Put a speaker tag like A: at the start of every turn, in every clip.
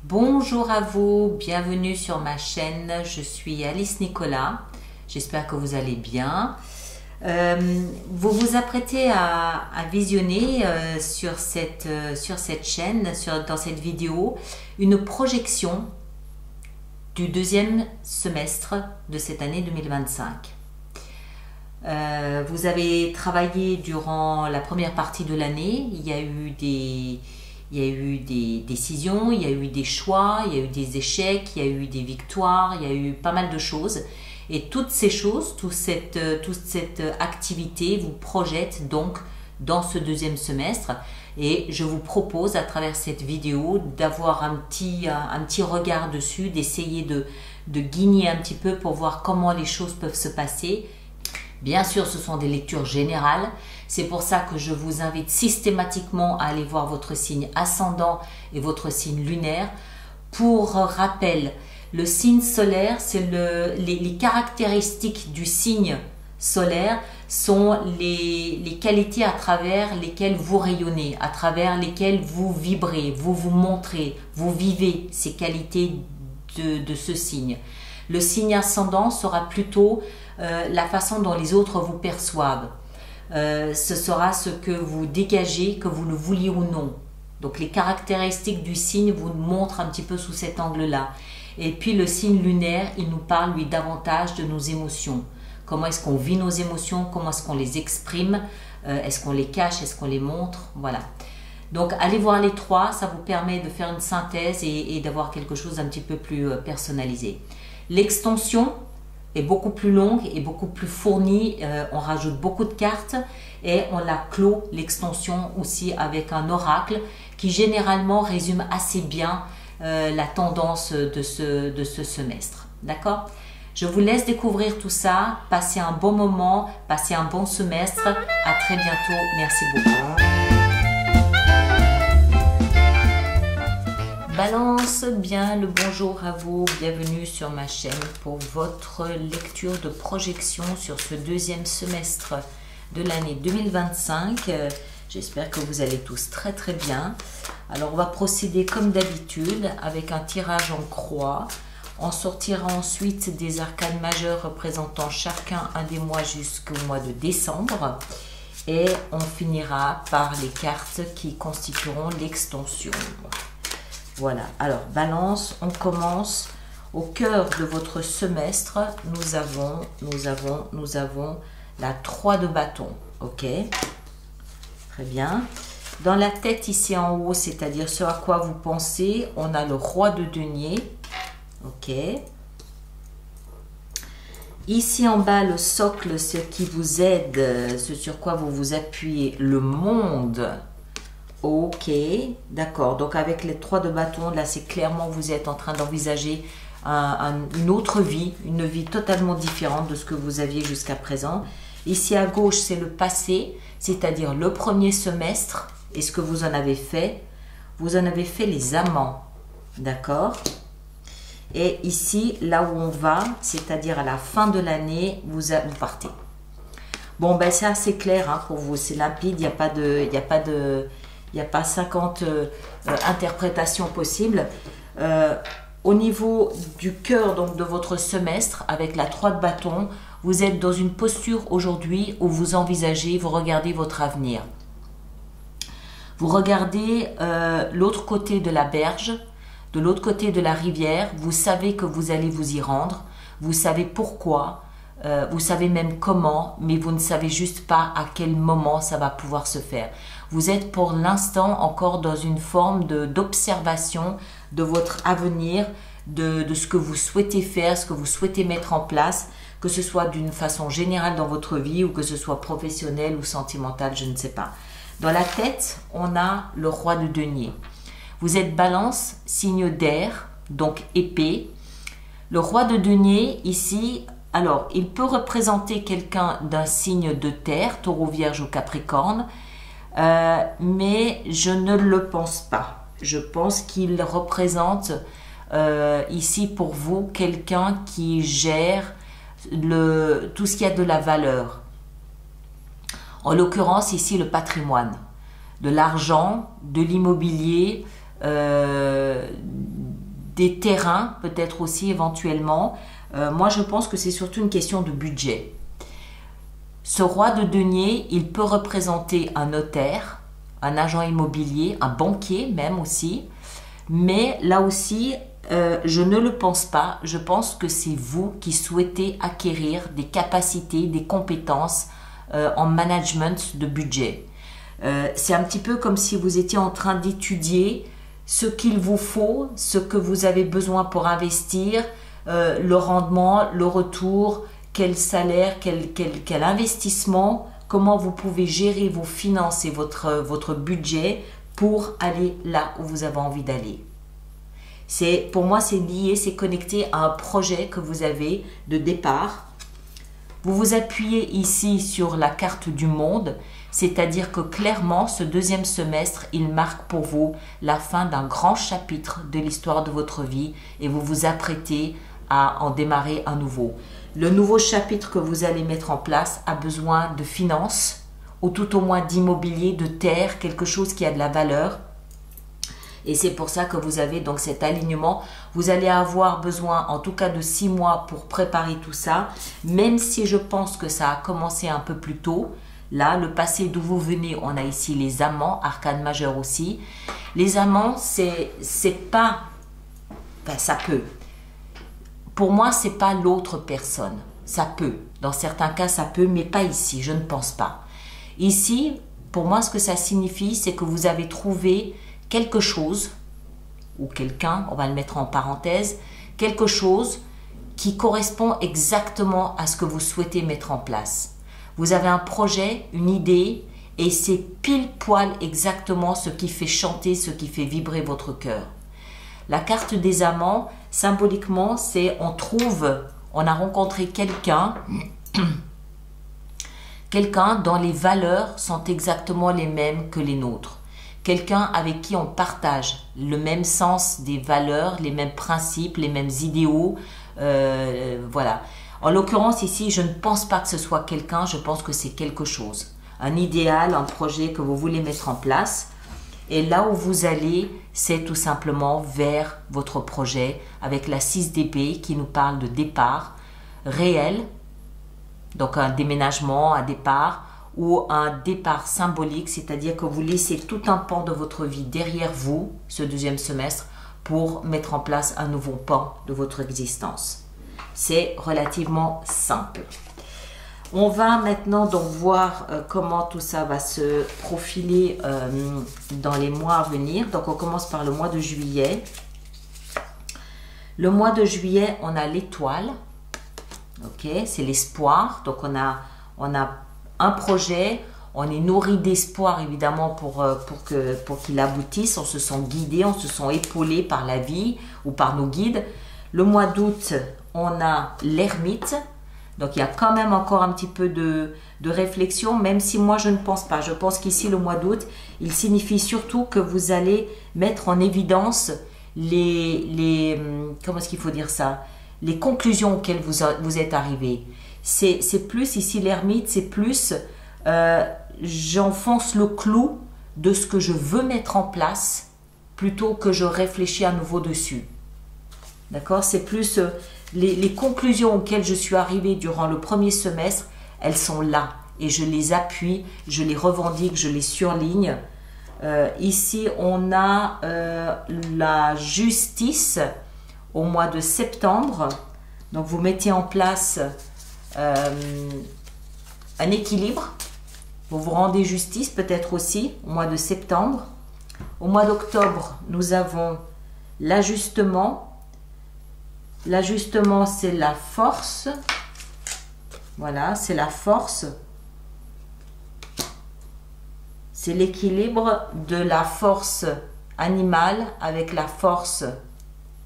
A: Bonjour à vous, bienvenue sur ma chaîne, je suis Alice Nicolas, j'espère que vous allez bien. Vous vous apprêtez à visionner sur cette chaîne, dans cette vidéo, une projection du deuxième semestre de cette année 2025. Vous avez travaillé durant la première partie de l'année, il y a eu des décisions, il y a eu des choix, il y a eu des échecs, il y a eu des victoires, il y a eu pas mal de choses. Et toutes ces choses, toute cette activité vous projette donc dans ce deuxième semestre. Et je vous propose à travers cette vidéo d'avoir un petit regard dessus, d'essayer de guigner un petit peu pour voir comment les choses peuvent se passer. Bien sûr, ce sont des lectures générales. C'est pour ça que je vous invite systématiquement à aller voir votre signe ascendant et votre signe lunaire. Pour rappel, le signe solaire, c'est les caractéristiques du signe solaire sont les qualités à travers lesquelles vous rayonnez, à travers lesquelles vous vibrez, vous vous montrez, vous vivez ces qualités de ce signe. Le signe ascendant sera plutôt la façon dont les autres vous perçoivent. Ce sera ce que vous dégagez, que vous le vouliez ou non. Donc les caractéristiques du signe vous montrent un petit peu sous cet angle-là. Et puis le signe lunaire, il nous parle lui davantage de nos émotions. Comment est-ce qu'on vit nos émotions, comment est-ce qu'on les exprime, est-ce qu'on les cache, est-ce qu'on les montre, voilà. Donc allez voir les trois, ça vous permet de faire une synthèse et d'avoir quelque chose d'un petit peu plus personnalisé. L'extension est beaucoup plus longue et beaucoup plus fournie, on rajoute beaucoup de cartes et on la clôt, l'extension aussi, avec un oracle qui généralement résume assez bien la tendance de ce semestre. D'accord? Je vous laisse découvrir tout ça, passez un bon moment, passez un bon semestre, à très bientôt, merci beaucoup. Balance, bien le bonjour à vous, bienvenue sur ma chaîne pour votre lecture de projection sur ce deuxième semestre de l'année 2025. J'espère que vous allez tous très très bien. Alors on va procéder comme d'habitude avec un tirage en croix. On sortira ensuite des arcanes majeures représentant chacun un des mois jusqu'au mois de décembre. Et on finira par les cartes qui constitueront l'extension. Voilà, alors balance, on commence au cœur de votre semestre. Nous avons la 3 de bâton, ok? Très bien. Dans la tête ici en haut, c'est-à-dire ce à quoi vous pensez, on a le roi de denier, ok? Ici en bas, le socle, ce qui vous aide, ce sur quoi vous vous appuyez, le monde. Ok, d'accord. Donc avec les 3 de bâton, là c'est clairement vous êtes en train d'envisager une autre vie, une vie totalement différente de ce que vous aviez jusqu'à présent. Ici à gauche, c'est le passé, c'est-à-dire le premier semestre. Et ce que vous en avez fait, vous en avez fait les amants, d'accord? Et ici, là où on va, c'est-à-dire à la fin de l'année, vous partez. Bon, ben c'est assez clair hein, pour vous, c'est limpide, il n'y a pas 50 interprétations possibles. Au niveau du cœur donc, de votre semestre, avec la 3 de bâton, vous êtes dans une posture aujourd'hui où vous envisagez, vous regardez votre avenir. Vous regardez l'autre côté de la berge, de l'autre côté de la rivière, vous savez que vous allez vous y rendre, vous savez pourquoi, vous savez même comment, mais vous ne savez juste pas à quel moment ça va pouvoir se faire. Vous êtes pour l'instant encore dans une forme d'observation de votre avenir, de ce que vous souhaitez faire, ce que vous souhaitez mettre en place, que ce soit d'une façon générale dans votre vie ou que ce soit professionnel ou sentimental, je ne sais pas. Dans la tête, on a le roi de denier. Vous êtes balance, signe d'air, donc épée. Le roi de denier, ici, alors, il peut représenter quelqu'un d'un signe de terre, taureau, vierge ou capricorne, mais je ne le pense pas. Je pense qu'il représente ici pour vous quelqu'un qui gère tout ce qui a de la valeur. En l'occurrence, ici, le patrimoine, de l'argent, de l'immobilier, des terrains, peut-être aussi éventuellement. Moi, je pense que c'est surtout une question de budget. Ce roi de denier, il peut représenter un notaire, un agent immobilier, un banquier même aussi. Mais là aussi, je ne le pense pas. Je pense que c'est vous qui souhaitez acquérir des capacités, des compétences en management de budget. C'est un petit peu comme si vous étiez en train d'étudier ce qu'il vous faut, ce que vous avez besoin pour investir, le rendement, le retour, quel salaire, quel investissement, comment vous pouvez gérer vos finances et votre budget pour aller là où vous avez envie d'aller. Pour moi, c'est lié, c'est connecté à un projet que vous avez de départ. Vous vous appuyez ici sur la carte du monde, c'est-à-dire que clairement, ce deuxième semestre, il marque pour vous la fin d'un grand chapitre de l'histoire de votre vie et vous vous apprêtez à en démarrer un nouveau. Le nouveau chapitre que vous allez mettre en place a besoin de finances, ou tout au moins d'immobilier, de terre, quelque chose qui a de la valeur. Et c'est pour ça que vous avez donc cet alignement. Vous allez avoir besoin en tout cas de 6 mois pour préparer tout ça, même si je pense que ça a commencé un peu plus tôt. Là, le passé d'où vous venez, on a ici les amants, arcane majeur aussi. Les amants, c'est pas... Enfin, ça peut. Pour moi, c'est pas l'autre personne. Ça peut. Dans certains cas, ça peut, mais pas ici. Je ne pense pas. Ici, pour moi, ce que ça signifie, c'est que vous avez trouvé quelque chose, ou quelqu'un, on va le mettre en parenthèse, quelque chose qui correspond exactement à ce que vous souhaitez mettre en place. Vous avez un projet, une idée, et c'est pile poil exactement ce qui fait chanter, ce qui fait vibrer votre cœur. La carte des amants, symboliquement, c'est on a rencontré quelqu'un dont les valeurs sont exactement les mêmes que les nôtres. Quelqu'un avec qui on partage le même sens des valeurs, les mêmes principes, les mêmes idéaux. Voilà. En l'occurrence ici, je ne pense pas que ce soit quelqu'un, je pense que c'est quelque chose. Un idéal, un projet que vous voulez mettre en place. Et là où vous allez, c'est tout simplement vers votre projet avec la 6 d'épée qui nous parle de départ réel, donc un déménagement, un départ, ou un départ symbolique, c'est-à-dire que vous laissez tout un pan de votre vie derrière vous, ce deuxième semestre, pour mettre en place un nouveau pan de votre existence. C'est relativement simple. On va maintenant donc voir comment tout ça va se profiler dans les mois à venir. Donc on commence par le mois de juillet. Le mois de juillet, on a l'étoile. Ok, c'est l'espoir. Donc on a un projet, on est nourri d'espoir évidemment pour qu'il aboutisse. On se sent guidé, on se sent épaulé par la vie ou par nos guides. Le mois d'août, on a l'ermite. Donc, il y a quand même encore un petit peu de réflexion, même si moi, je ne pense pas. Je pense qu'ici, le mois d'août, il signifie surtout que vous allez mettre en évidence comment est-ce qu'il faut dire ça? Les conclusions auxquelles vous êtes arrivé. C'est plus, ici, l'ermite, c'est plus, j'enfonce le clou de ce que je veux mettre en place plutôt que je réfléchis à nouveau dessus. D'accord? C'est plus... Les conclusions auxquelles je suis arrivée durant le premier semestre, elles sont là et je les appuie, je les revendique, je les surligne. Ici, on a la justice au mois de septembre. Donc, vous mettez en place un équilibre. Vous vous rendez justice peut-être aussi au mois de septembre. Au mois d'octobre, nous avons l'ajustement. L'ajustement, c'est la force. Voilà, c'est la force. C'est l'équilibre de la force animale avec la force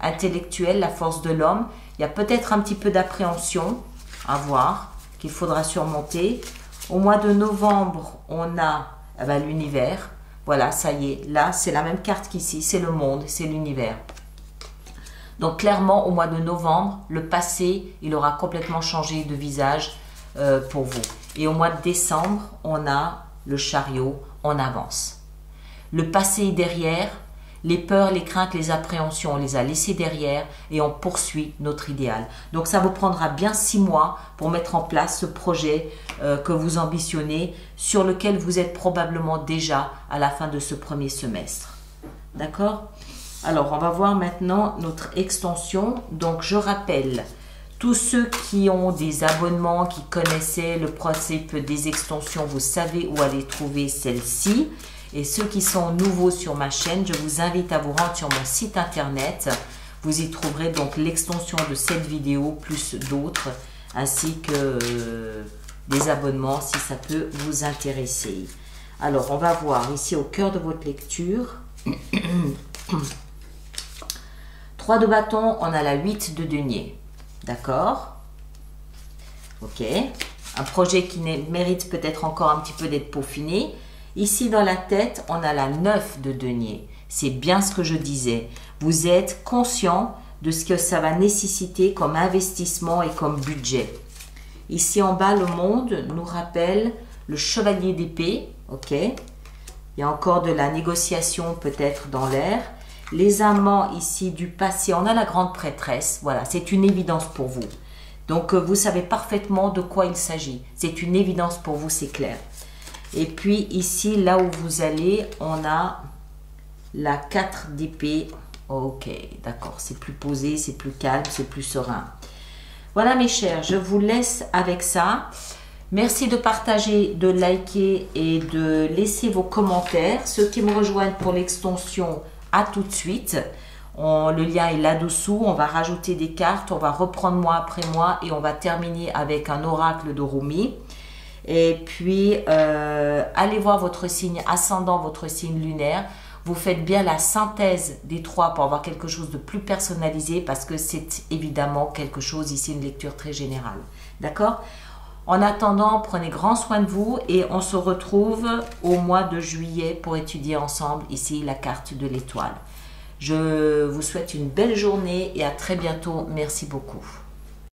A: intellectuelle, la force de l'homme. Il y a peut-être un petit peu d'appréhension à voir, qu'il faudra surmonter. Au mois de novembre, on a l'univers. Voilà, ça y est. Là, c'est la même carte qu'ici. C'est le monde, c'est l'univers. Donc clairement, au mois de novembre, le passé, il aura complètement changé de visage pour vous. Et au mois de décembre, on a le chariot, on avance. Le passé est derrière, Les peurs, les craintes, les appréhensions, on les a laissées derrière et on poursuit notre idéal. Donc ça vous prendra bien 6 mois pour mettre en place ce projet que vous ambitionnez, sur lequel vous êtes probablement déjà à la fin de ce premier semestre. D'accord? Alors on va voir maintenant notre extension. Donc je rappelle, tous ceux qui ont des abonnements, qui connaissaient le principe des extensions, vous savez où aller trouver celle-ci. Et ceux qui sont nouveaux sur ma chaîne, je vous invite à vous rendre sur mon site internet. Vous y trouverez donc l'extension de cette vidéo plus d'autres, ainsi que des abonnements si ça peut vous intéresser. Alors, on va voir ici au cœur de votre lecture. 3 de bâton, on a la 8 de denier. D'accord? Ok. Un projet qui mérite peut-être encore un petit peu d'être peaufiné. Ici, dans la tête, on a la 9 de denier. C'est bien ce que je disais. Vous êtes conscient de ce que ça va nécessiter comme investissement et comme budget. Ici, en bas, le monde nous rappelle le chevalier d'épée. Ok. Il y a encore de la négociation peut-être dans l'air. Les amants ici du passé. On a la grande prêtresse. Voilà, c'est une évidence pour vous. Donc, vous savez parfaitement de quoi il s'agit. C'est une évidence pour vous, c'est clair. Et puis ici, là où vous allez, on a la 4 d'épée. Ok, d'accord, c'est plus posé, c'est plus calme, c'est plus serein. Voilà mes chers, je vous laisse avec ça. Merci de partager, de liker et de laisser vos commentaires. Ceux qui me rejoignent pour l'extension, à tout de suite. Le lien est là-dessous. On va rajouter des cartes, on va reprendre mois après mois et on va terminer avec un oracle de Rumi. Et puis, allez voir votre signe ascendant, votre signe lunaire. Vous faites bien la synthèse des 3 pour avoir quelque chose de plus personnalisé parce que c'est évidemment quelque chose, ici, une lecture très générale. D'accord? En attendant, prenez grand soin de vous et on se retrouve au mois de juillet pour étudier ensemble ici la carte de l'étoile. Je vous souhaite une belle journée et à très bientôt. Merci beaucoup.